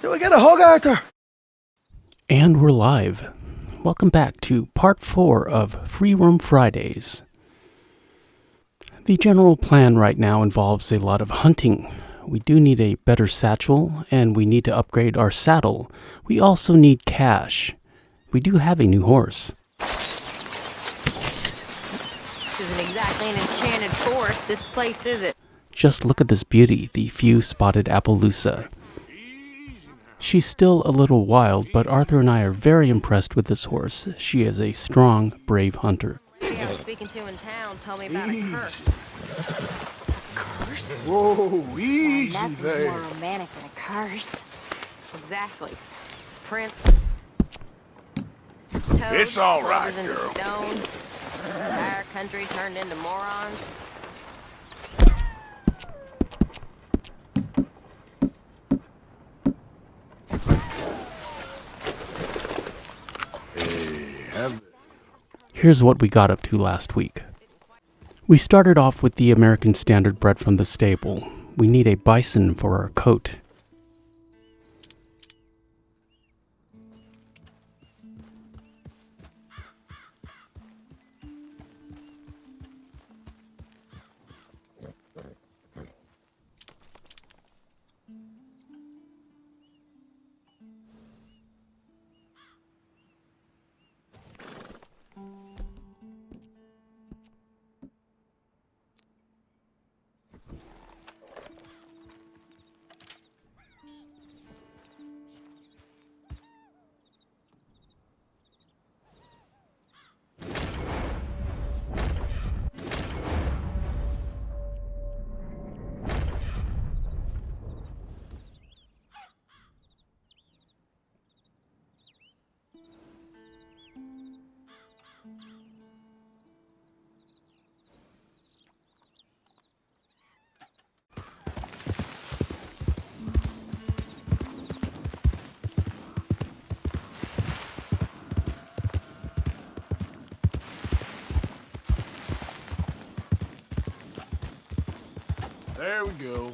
Do we get a hug, Arthur? And we're live. Welcome back to part 4 of Free Roam Fridays. The general plan right now involves a lot of hunting. We do need a better satchel, and we need to upgrade our saddle. We also need cash. We do have a new horse. This isn't exactly an enchanted forest, this place, is it? Just look at this beauty, the few-spotted Appaloosa. She's still a little wild, but Arthur and I are very impressed with this horse. She is a strong, brave hunter. The lady I was speaking to in town told me about a curse. Curse? Whoa, easy Nothing's there. more romantic than a curse. Exactly. Prince. Toads, It's all right, clovers into girl. stone. Entire country turned into morons. Here's what we got up to last week. We started off with the American Standard bred from the stable. We need a bison for our coat. There we go.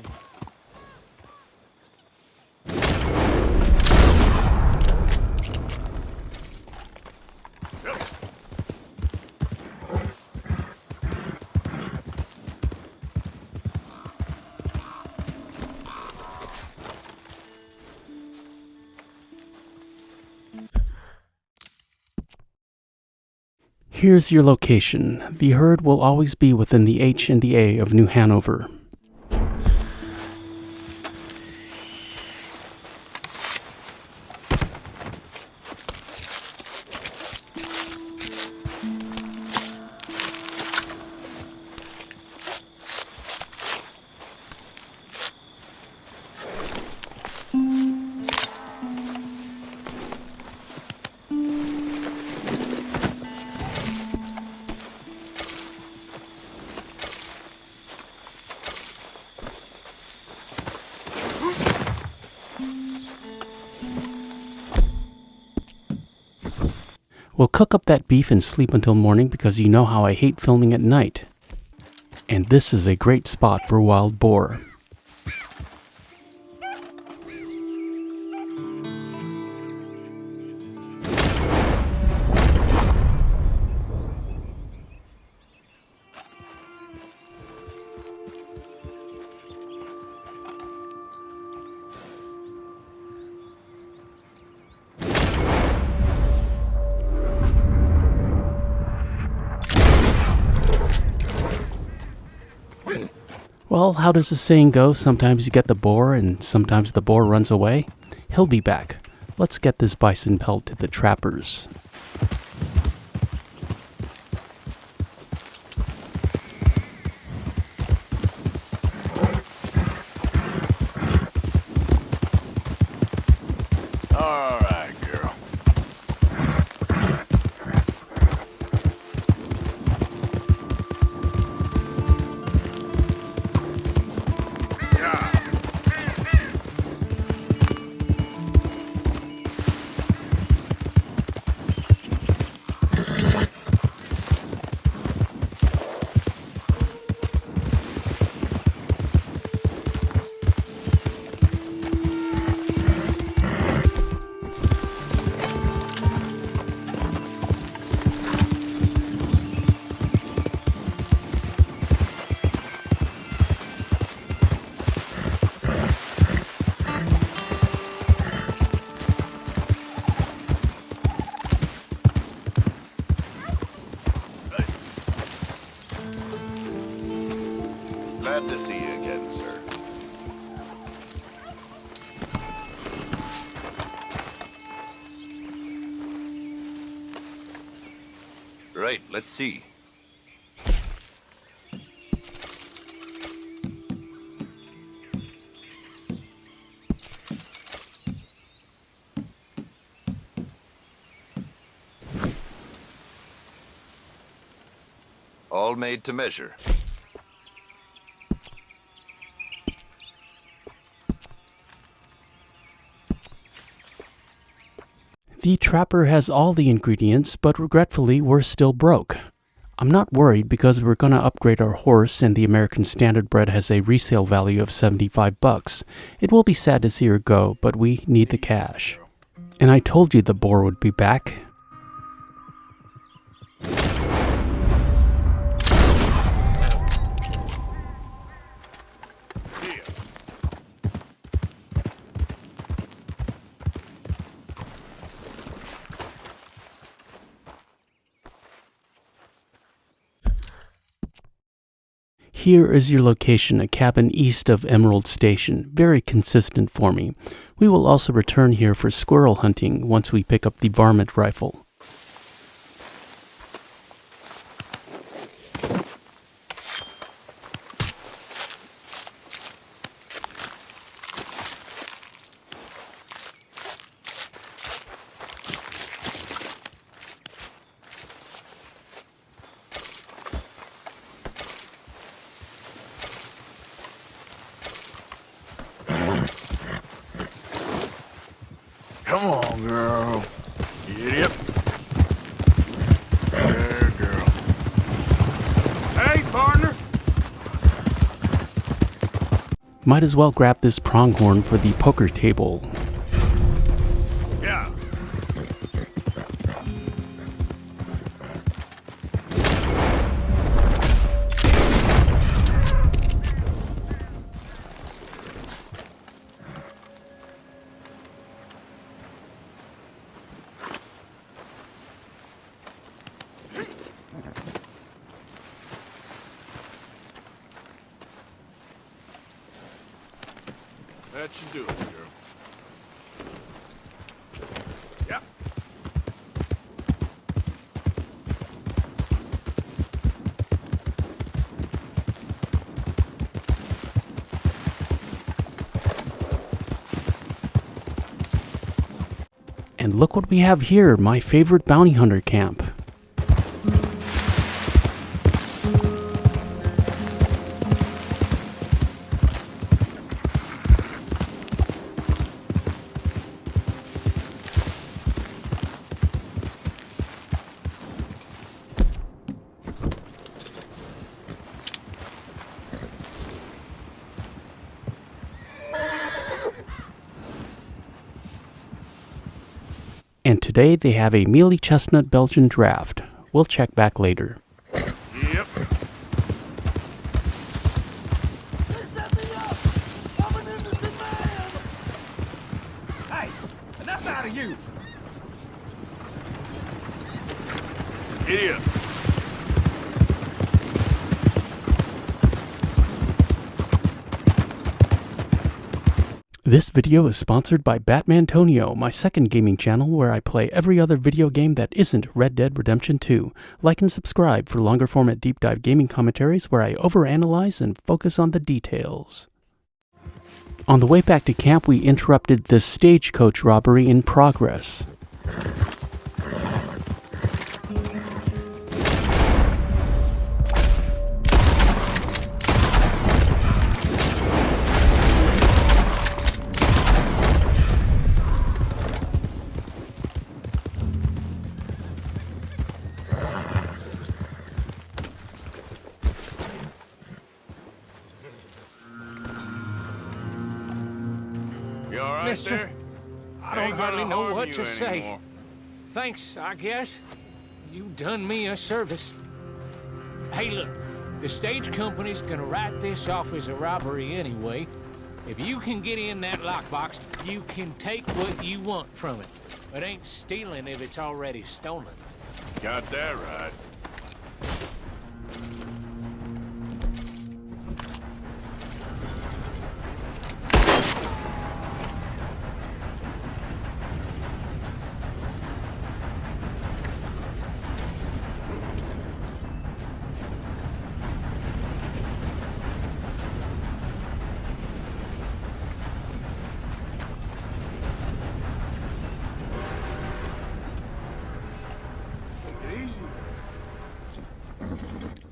Here's your location. The herd will always be within the H and the A of New Hanover. We'll cook up that beef and sleep until morning because you know how I hate filming at night. And this is a great spot for wild boar. Well, how does the saying go? Sometimes you get the boar and sometimes the boar runs away. He'll be back. Let's get this bison pelt to the trappers. All right, girl. Right, let's see. All made to measure. The trapper has all the ingredients, but regretfully we're still broke. I'm not worried because we're gonna upgrade our horse and the American Standard bred has a resale value of $75. It will be sad to see her go, but we need the cash. And I told you the boar would be back. Here is your location, a cabin east of Emerald Station. Very consistent for me. We will also return here for squirrel hunting once we pick up the varmint rifle. Come on, girl. Yep. There, girl. Hey, partner. Might as well grab this pronghorn for the poker table. Yeah. That should do it, girl. Yep. And look what we have here, my favorite bounty hunter camp. And today they have a mealy chestnut Belgian draft. We'll check back later. Yep. Hey, enough out of you. Idiot. This video is sponsored by Batmantonio, my second gaming channel where I play every other video game that isn't Red Dead Redemption 2. Like and subscribe for longer format deep dive gaming commentaries where I overanalyze and focus on the details. On the way back to camp, we interrupted the Stagecoach robbery in progress. You all right Mister, there? I don't Ain't gonna hardly know harm what you to say. anymore. Thanks, I guess. You done me a service. Hey, look, the stage company's gonna write this off as a robbery anyway. If you can get in that lockbox, you can take what you want from it. It ain't stealing if it's already stolen. Got that right.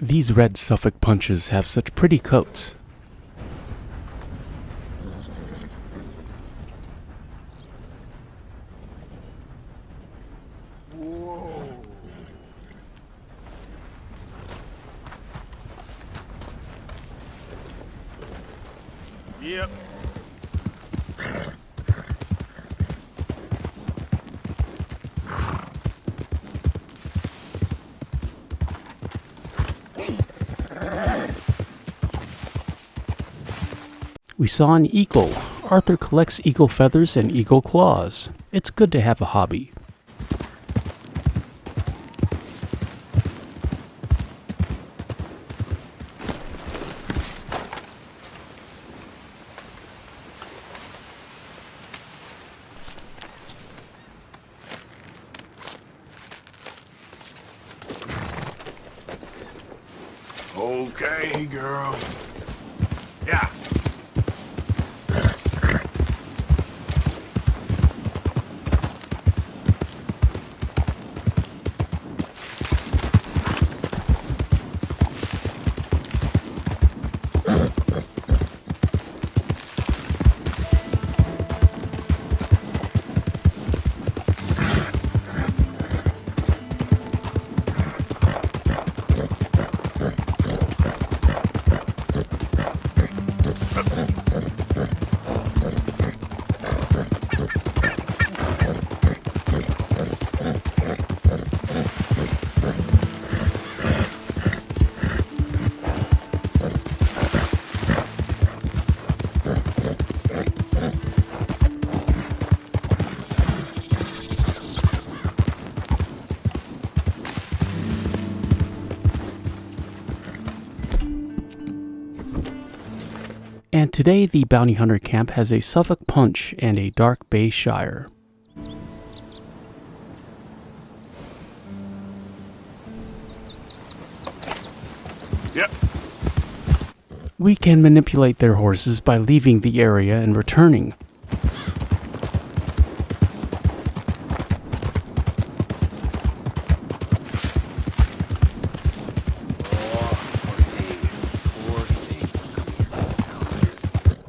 These red Suffolk punches have such pretty coats. Yep. We saw an eagle. Arthur collects eagle feathers and eagle claws. It's good to have a hobby. Okay, girl. Yeah. And today the bounty hunter camp has a Suffolk punch and a dark bay shire. Yep. We can manipulate their horses by leaving the area and returning.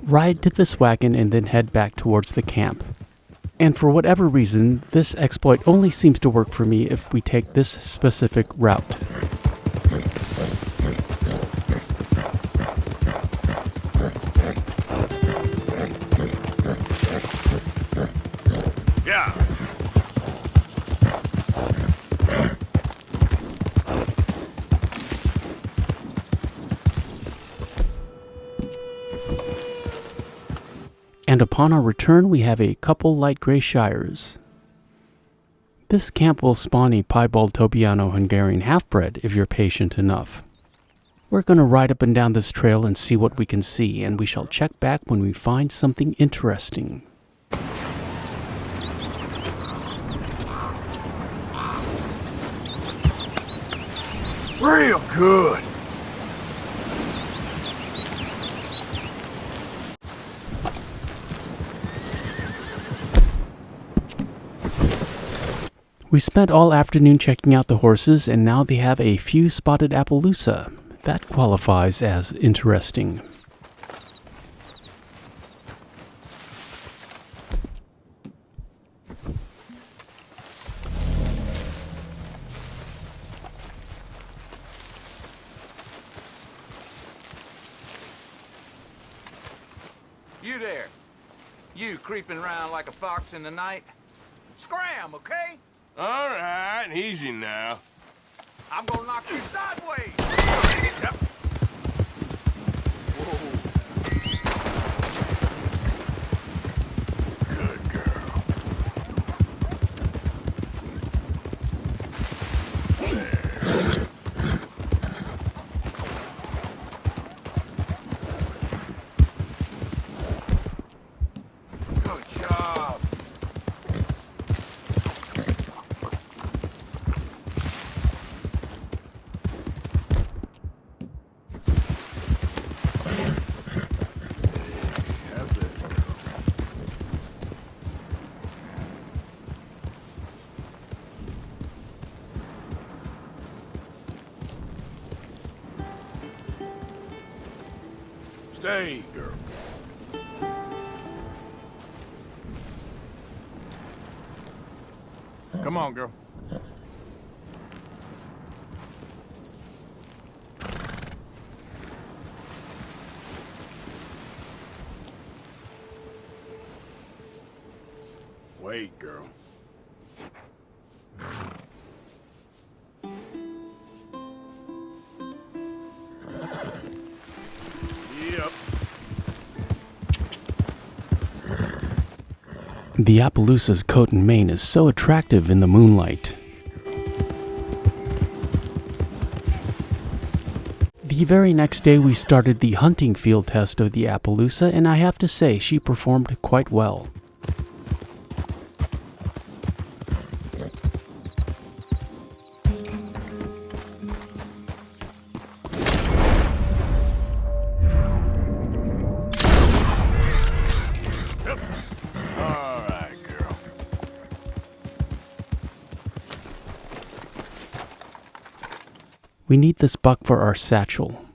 Ride to this wagon and then head back towards the camp. And for whatever reason, this exploit only seems to work for me if we take this specific route. Yeah. And upon our return, we have a couple light gray shires. This camp will spawn a piebald Tobiano Hungarian half-bred if you're patient enough. We're going to ride up and down this trail and see what we can see, and we shall check back when we find something interesting. Real good. We spent all afternoon checking out the horses, and now they have a few spotted Appaloosa. That qualifies as interesting. You there. You creeping around like a fox in the night. Scram, okay? All right, easy now. I'm gonna knock you sideways. Yep. Good girl. Good job. Stay, girl. Come on, girl. Wait, girl. Yep. The Appaloosa's coat and mane is so attractive in the moonlight. The very next day we started the hunting field test of the Appaloosa, and I have to say she performed quite well. Alright, girl. We need this buck for our satchel.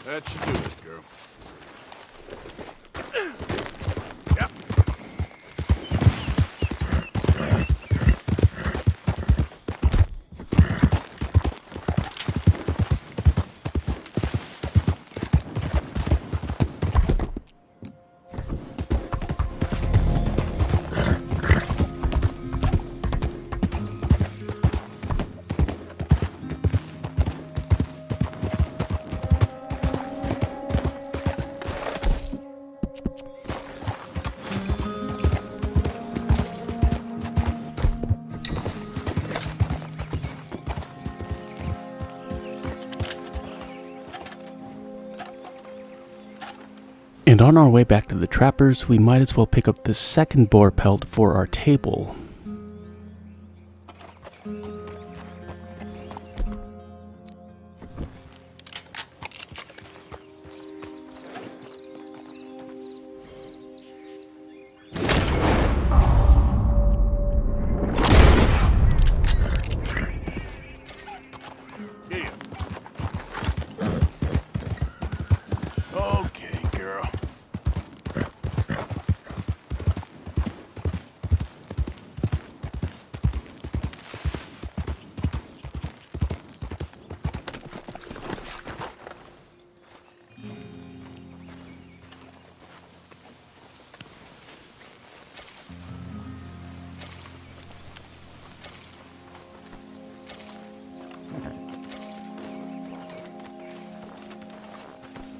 That should do it, girl. Yep. And on our way back to the trappers, we might as well pick up this second boar pelt for our table. Yeah. Okay, girl.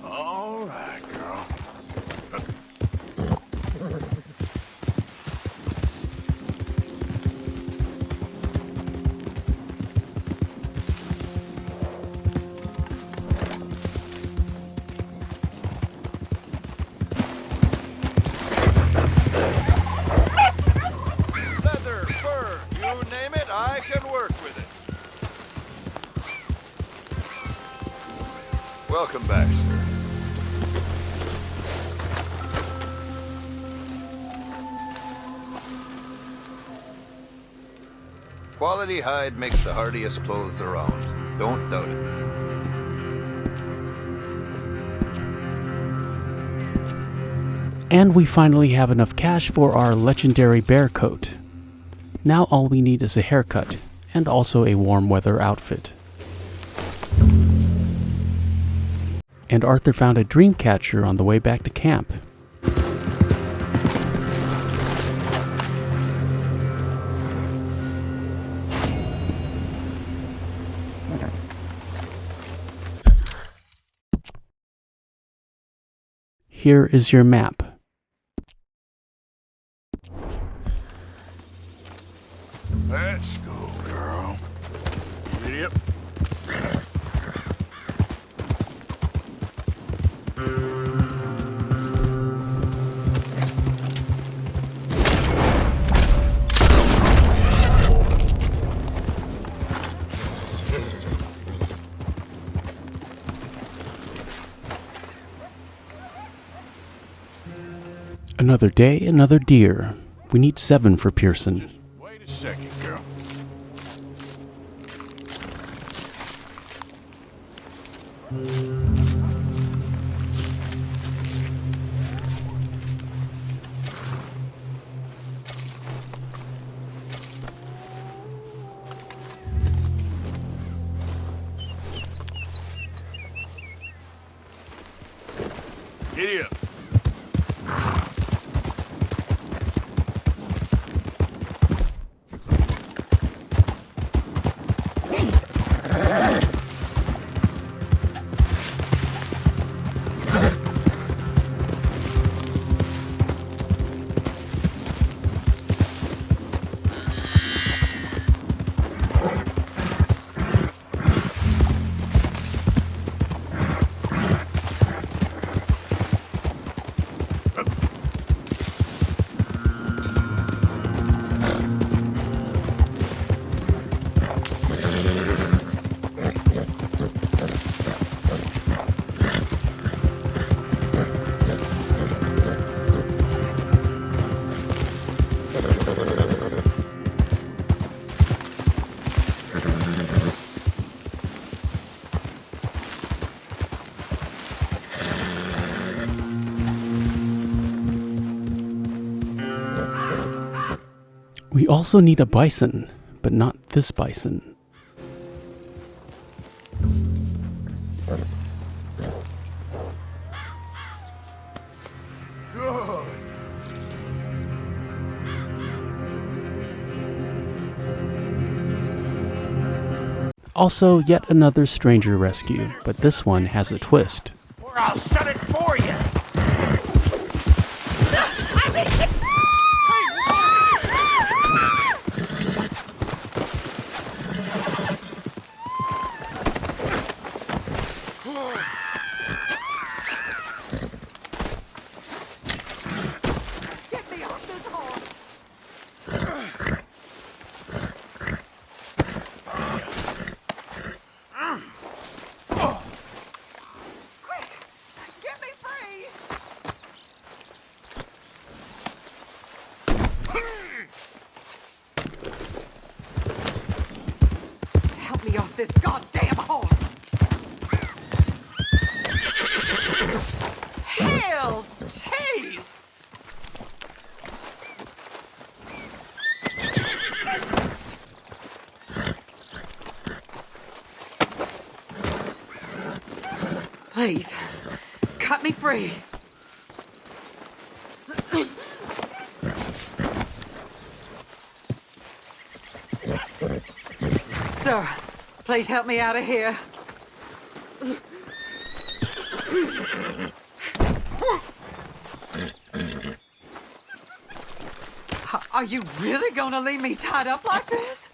All right, girl. Leather, fur, you name it, I can work with it. Welcome back, sir. Quality hide makes the hardiest clothes around. Don't doubt it. And we finally have enough cash for our legendary bear coat. Now all we need is a haircut, and also a warm weather outfit. And Arthur found a dream catcher on the way back to camp. Here is your map. Let's go, girl. Ready up? Another day, another deer. We need 7 for Pearson. Just wait a second, girl. Giddy up. We also need a bison, but not this bison. Good. Also, yet another stranger rescue, but this one has a twist. Or I'll shut it for you. Get me off this horse! Quick! Get me free! Help me off this goddamn horse! Hell's teeth! Please, cut me free. Sir, please help me out of here. Are you really gonna leave me tied up like this?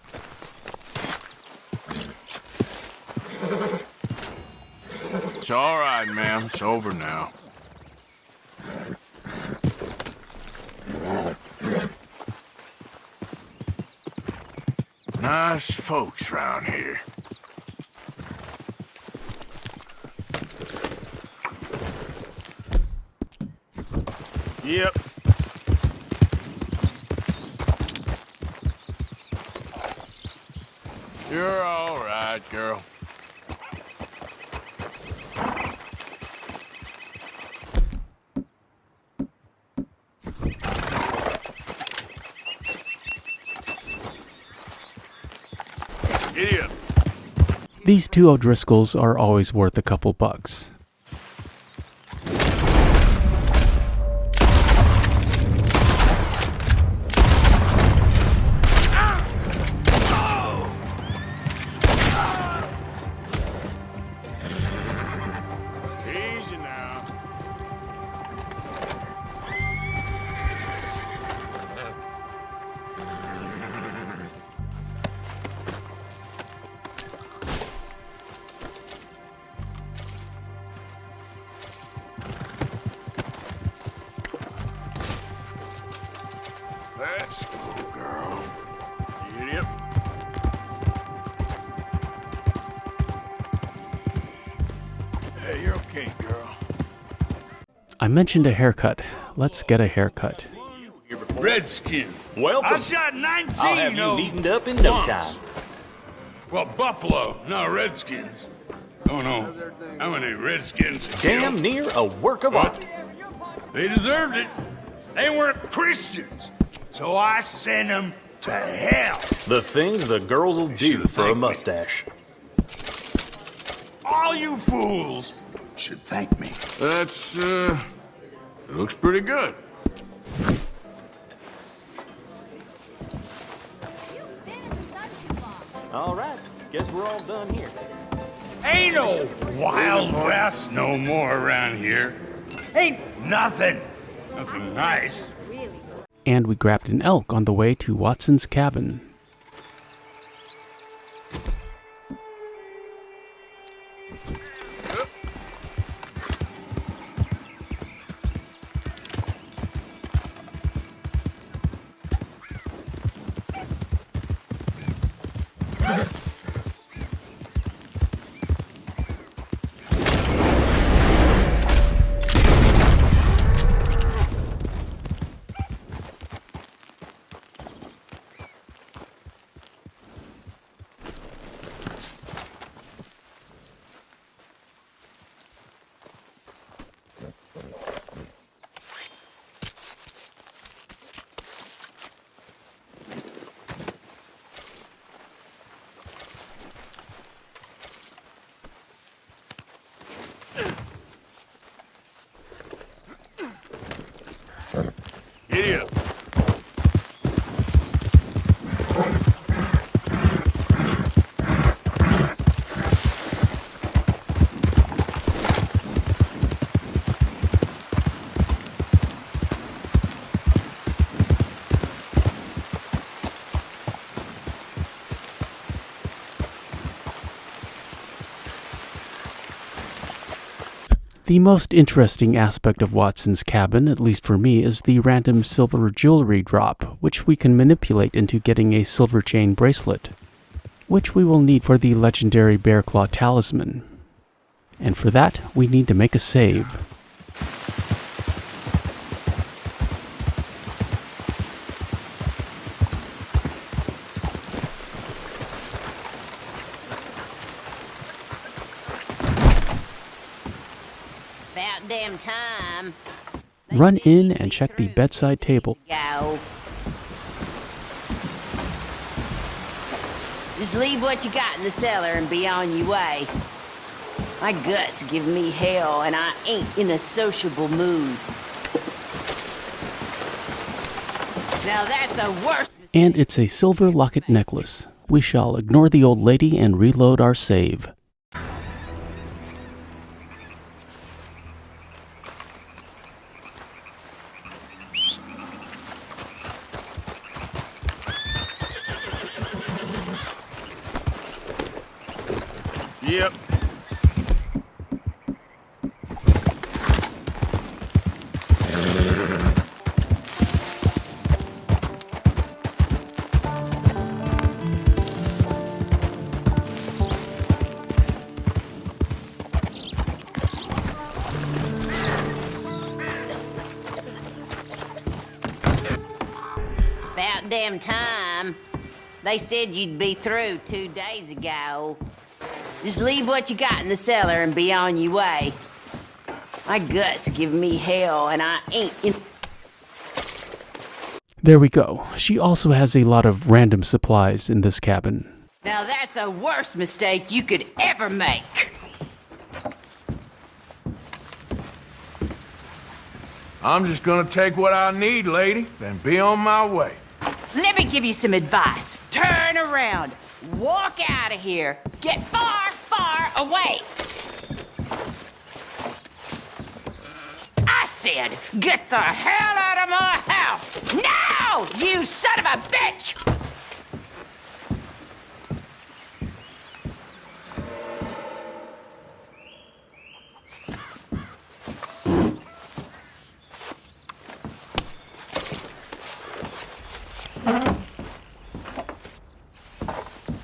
It's all right, ma'am. It's over now. Nice folks round here. Yep. You're all right, girl. Giddy up. These two O'Driscolls are always worth a couple bucks. Easy now. Let's go, girl. Giddy up. Hey, you're okay, girl. I mentioned a haircut. Let's get a haircut. Redskin. Welcome. I shot 19 I'll have you of neatened up in no once. time. Well, buffalo, not redskins. Oh no. How many Redskins? Damn near a work of art. They deserved it. They weren't Christians, so I sent them to hell. The things the girls will do for a mustache. All you fools should thank me. That's, looks pretty good. All right, guess we're all done here. Ain't no Wild West no more around here. Ain't nothing nice. And we grabbed an elk on the way to Watson's cabin. Giddy up. The most interesting aspect of Watson's cabin, at least for me, is the random silver jewelry drop, which we can manipulate into getting a silver chain bracelet, which we will need for the legendary Bear Claw talisman. And for that, we need to make a save. About damn time. Run in and check the bedside table. Go. Just leave what you got in the cellar and be on your way. My guts give me hell, and I ain't in a sociable mood. Now that's a worse mistake. And it's a silver locket necklace. We shall ignore the old lady and reload our save. Yep. About damn time. They said you'd be through 2 days ago. Just leave what you got in the cellar and be on your way. My guts give me hell, and I ain't in... There we go. She also has a lot of random supplies in this cabin. Now that's a worse mistake you could ever make. I'm just gonna take what I need, lady, and be on my way. Let me give you some advice. Turn around. Walk out of here. Get far, far away. I said, get the hell out of my house. Now, you son of a bitch!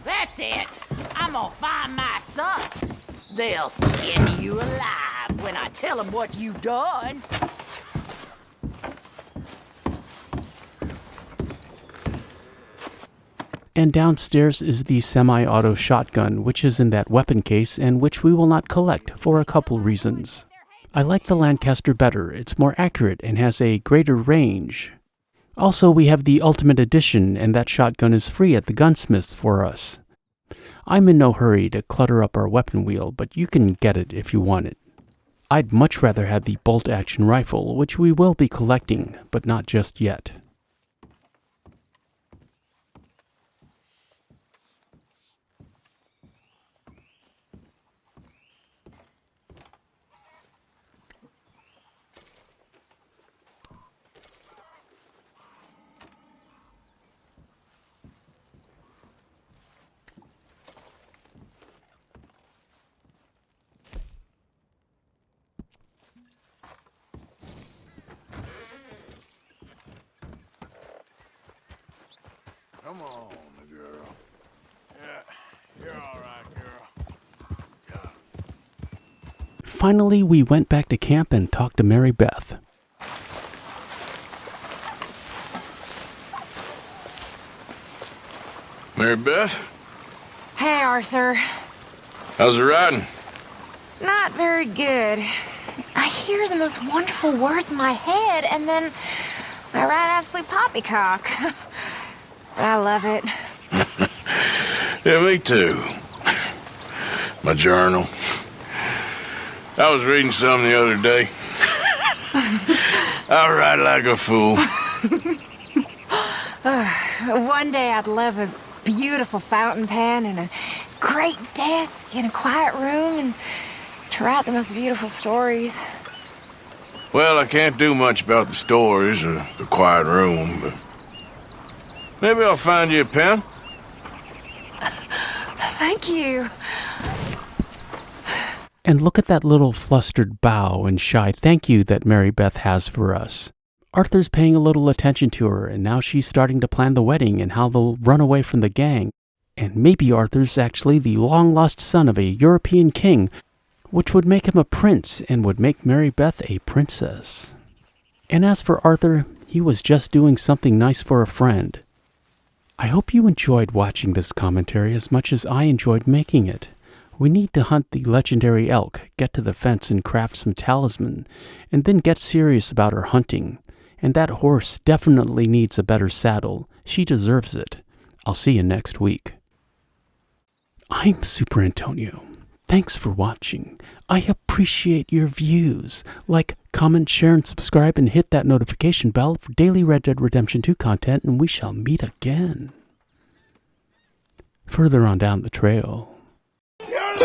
That's it. I'm gonna find my sons. They'll skin you alive when I tell them what you done. And downstairs is the semi-auto shotgun, which is in that weapon case and which we will not collect for a couple reasons. I like the Lancaster better. It's more accurate and has a greater range. Also, we have the Ultimate Edition, and that shotgun is free at the gunsmiths for us. I'm in no hurry to clutter up our weapon wheel, but you can get it if you want it. I'd much rather have the bolt-action rifle, which we will be collecting, but not just yet. Come on, girl. Yeah, you're all right, girl. Finally, we went back to camp and talked to Mary Beth. Mary Beth, Hey, Arthur. how's it riding? Not very good. I hear the most wonderful words in my head, and then I ride absolute poppycock. I love it. Yeah, me too. My journal. I was reading some the other day. I ride like a fool. One day I'd love a beautiful fountain pen and a great desk in a quiet room and to write the most beautiful stories. Well, I can't do much about the stories or the quiet room, but maybe I'll find you a pen. Thank you. And look at that little flustered bow and shy thank you that Mary Beth has for us. Arthur's paying a little attention to her, and now she's starting to plan the wedding and how they'll run away from the gang. And maybe Arthur's actually the long-lost son of a European king, which would make him a prince and would make Mary Beth a princess. And as for Arthur, he was just doing something nice for a friend. I hope you enjoyed watching this commentary as much as I enjoyed making it. We need to hunt the legendary elk, get to the fence and craft some talisman, and then get serious about our hunting. And that horse definitely needs a better saddle. She deserves it. I'll see you next week. I'm Super Antonio. Thanks for watching. I appreciate your views. Like, comment, share, and subscribe, and hit that notification bell for daily Red Dead Redemption 2 content, and we shall meet again. Further on down the trail. You're